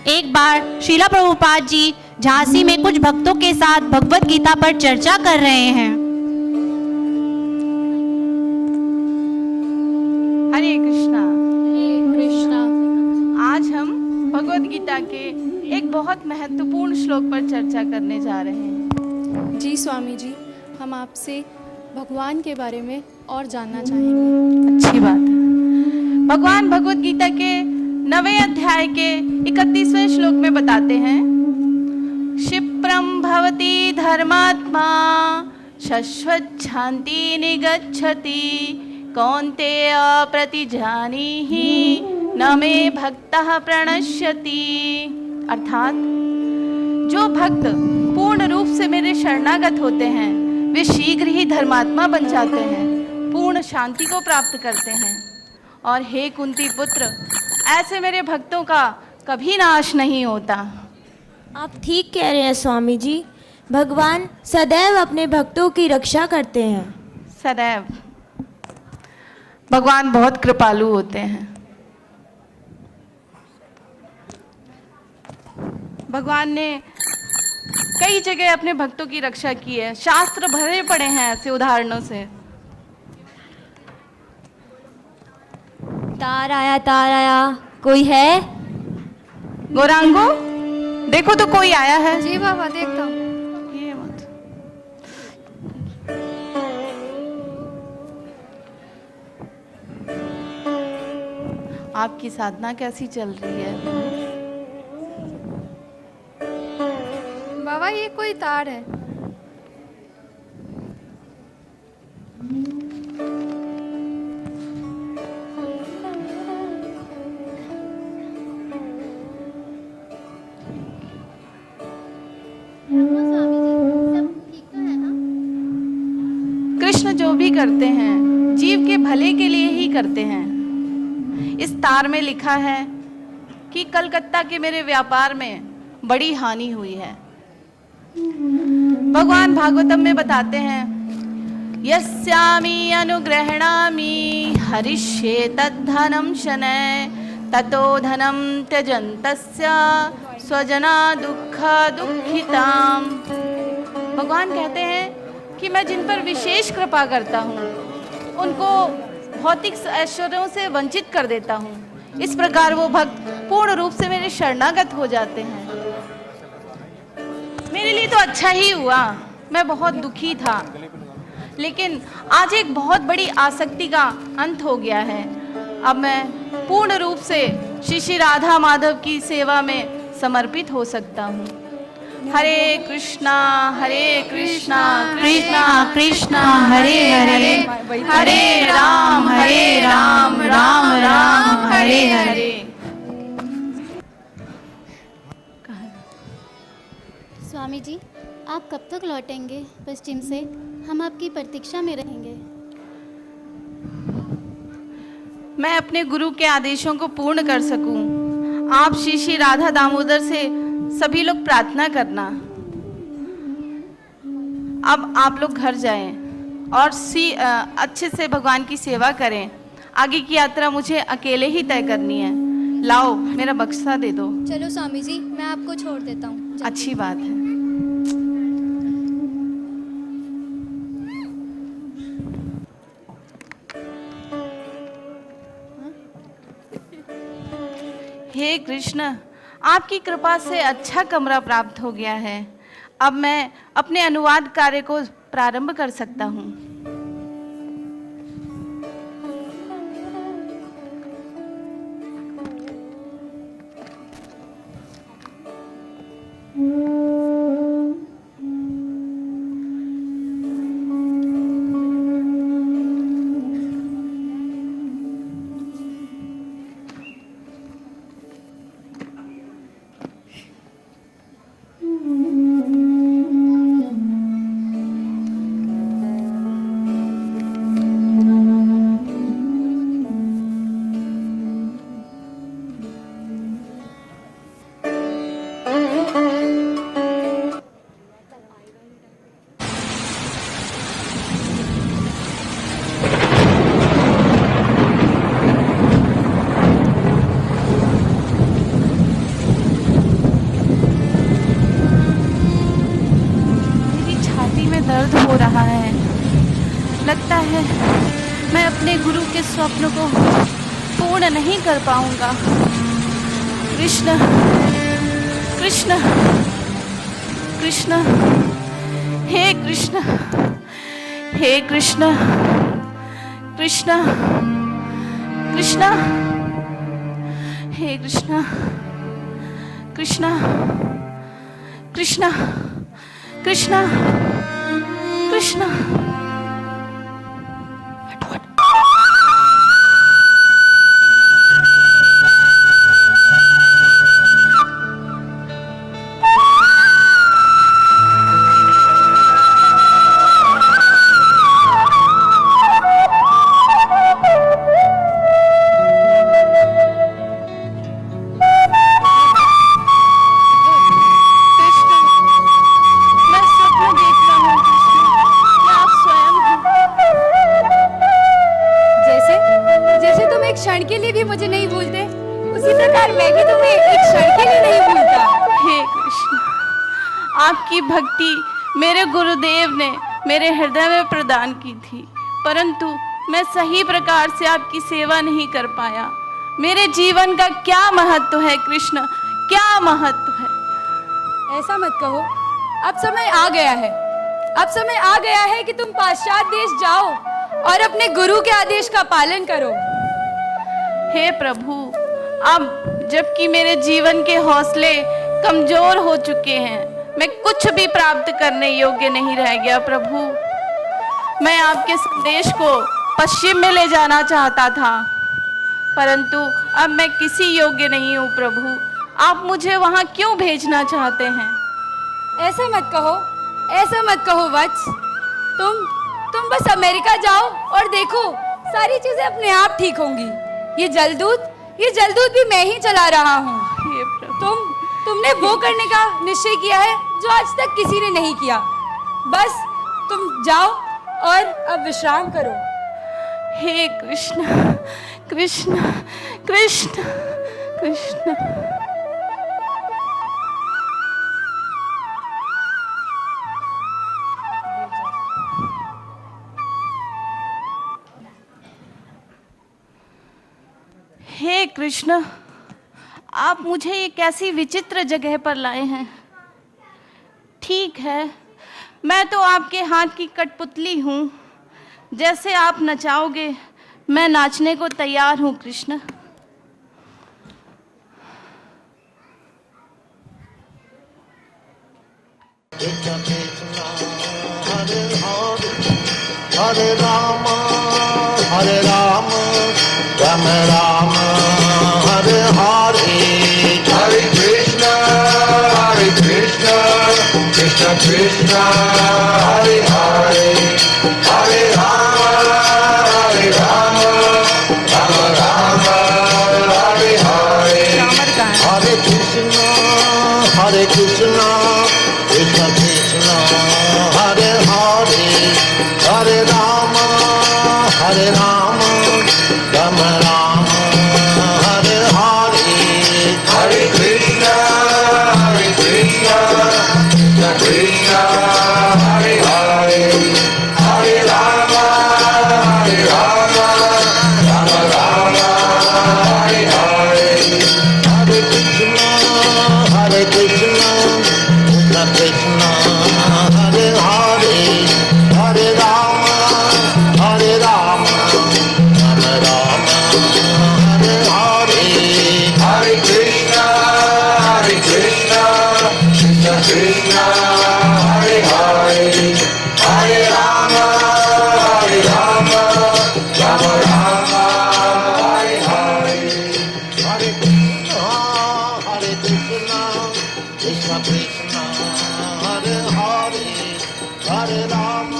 एक बार श्रीला प्रभुपाद जी झांसी में कुछ भक्तों के साथ भगवत गीता पर चर्चा कर रहे हैं। हरे कृष्णा। हरे कृष्णा। आज हम भगवत गीता के एक बहुत महत्वपूर्ण श्लोक पर चर्चा करने जा रहे हैं। जी स्वामी जी, हम आपसे भगवान के बारे में और जानना चाहेंगे। अच्छी बात है। भगवान भगवत गीता के 9वें अध्याय के 31वें श्लोक में बताते हैं, क्षिप्रम भवति धर्मात्मा शश्वत शांति निगच्छति कौन्तेय प्रतिजानीहि न मे भक्तः प्रणश्यति। अर्थात जो भक्त पूर्ण रूप से मेरे शरणागत होते हैं वे शीघ्र ही धर्मात्मा बन जाते हैं, पूर्ण शांति को प्राप्त करते हैं। और हे कुंती पुत्र, ऐसे मेरे भक्तों का कभी नाश नहीं होता। आप ठीक कह रहे हैं स्वामी जी, भगवान सदैव अपने भक्तों की रक्षा करते हैं। सदैव भगवान बहुत कृपालु होते हैं। भगवान ने कई जगह अपने भक्तों की रक्षा की है। शास्त्र भरे पड़े हैं ऐसे उदाहरणों से। तार आया, कोई है? गौरांगो, देखो तो कोई आया है। जी बाबा, देखता हूँ। ये मत। आपकी साधना कैसी चल रही है? बाबा, ये कोई तार है। कृष्ण जो भी करते हैं जीव के भले के लिए ही करते हैं। इस तार में लिखा है कि कलकत्ता के मेरे व्यापार में बड़ी हानि हुई है। भगवान भागवतम में बताते हैं, यस्यामि अनुग्रहणामि हरिष्ये तद्धनम शनैः ततो धनम त्यजन्तस्य स्वजना दुःख दुःखिताम्। भगवान कहते हैं कि मैं जिन पर विशेष कृपा करता हूँ उनको भौतिक ऐश्वर्यों से वंचित कर देता हूँ। इस प्रकार वो भक्त पूर्ण रूप से मेरे शरणागत हो जाते हैं। मेरे लिए तो अच्छा ही हुआ, मैं बहुत दुखी था, लेकिन आज एक बहुत बड़ी आसक्ति का अंत हो गया है। अब मैं पूर्ण रूप से श्री श्री राधा माधव की सेवा में समर्पित हो सकता हूँ। हरे कृष्णा कृष्णा कृष्णा हरे हरे, हरे राम राम राम हरे हरे। स्वामी जी, आप कब तक लौटेंगे पश्चिम से? हम आपकी प्रतीक्षा में रहेंगे। मैं अपने गुरु के आदेशों को पूर्ण कर सकूं, आप श्री श्री राधा दामोदर से सभी लोग प्रार्थना करना। अब आप लोग घर जाएं और अच्छे से भगवान की सेवा करें। आगे की यात्रा मुझे अकेले ही तय करनी है। लाओ, मेरा बक्सा दे दो। चलो स्वामी जी, मैं आपको छोड़ देता हूँ। अच्छी बात है। हे कृष्ण, आपकी कृपा से अच्छा कमरा प्राप्त हो गया है। अब मैं अपने अनुवाद कार्य को प्रारंभ कर सकता हूँ। रहा है। लगता है मैं अपने गुरु के स्वप्न को पूर्ण नहीं कर पाऊंगा। कृष्ण कृष्ण कृष्ण, हे कृष्ण, हे कृष्ण कृष्ण कृष्ण, हे कृष्ण कृष्ण कृष्ण कृष्ण कृष्ण। क्षण के लिए भी मुझे नहीं भूलते, उसी प्रकार मैं भी तुम्हें एक क्षण के लिए नहीं भूलता। हे कृष्ण, आपकी भक्ति मेरे गुरुदेव ने मेरे हृदय में प्रदान की थी, परंतु मैं सही प्रकार से आपकी सेवा नहीं कर पाया। मेरे जीवन का क्या महत्व है कृष्ण, क्या महत्व है? ऐसा मत कहो, अब समय आ गया है। अब समय आ गया है कि तुम पाश्चात्य देश जाओ और अपने गुरु के आदेश का पालन करो। हे प्रभु, अब जबकि मेरे जीवन के हौसले कमजोर हो चुके हैं, मैं कुछ भी प्राप्त करने योग्य नहीं रह गया प्रभु। मैं आपके संदेश को पश्चिम में ले जाना चाहता था, परंतु अब मैं किसी योग्य नहीं हूँ प्रभु। आप मुझे वहाँ क्यों भेजना चाहते हैं? ऐसा मत कहो, ऐसा मत कहो वत्स। तुम बस अमेरिका जाओ और देखो, सारी चीजें अपने आप ठीक होंगी। ये जलदूत भी मैं ही चला रहा हूँ। हे प्रभु, तुमने वो करने का निश्चय किया है जो आज तक किसी ने नहीं किया। बस तुम जाओ और अब विश्राम करो। हे कृष्ण कृष्ण कृष्ण कृष्ण। हे कृष्ण, आप मुझे एक ऐसी विचित्र जगह पर लाए हैं। ठीक है, मैं तो आपके हाथ की कठपुतली हूँ। जैसे आप नचाओगे मैं नाचने को तैयार हूँ कृष्ण। हरे राम राम राम हरे हरे, हरे कृष्ण कृष्ण कृष्ण हरे हरे, हरे राम राम राम हरे हरे, हरे कृष्ण कृष्ण कृष्ण हरे हरे, हरे राम राम राम हरे हरे, हरे कृष्ण कृष्ण कृष्ण हरे हरे, हरे राम राम राम हरे हरे, हरे कृष्ण कृष्ण कृष्ण हरे हरे, हरे राम राम राम हरे हरे, हरे कृष्ण कृष्ण कृष्ण हरे हरे, हरे राम राम हरे हरे, हरे कृष्ण कृष्ण कृष्ण हरे हरे, हरे राम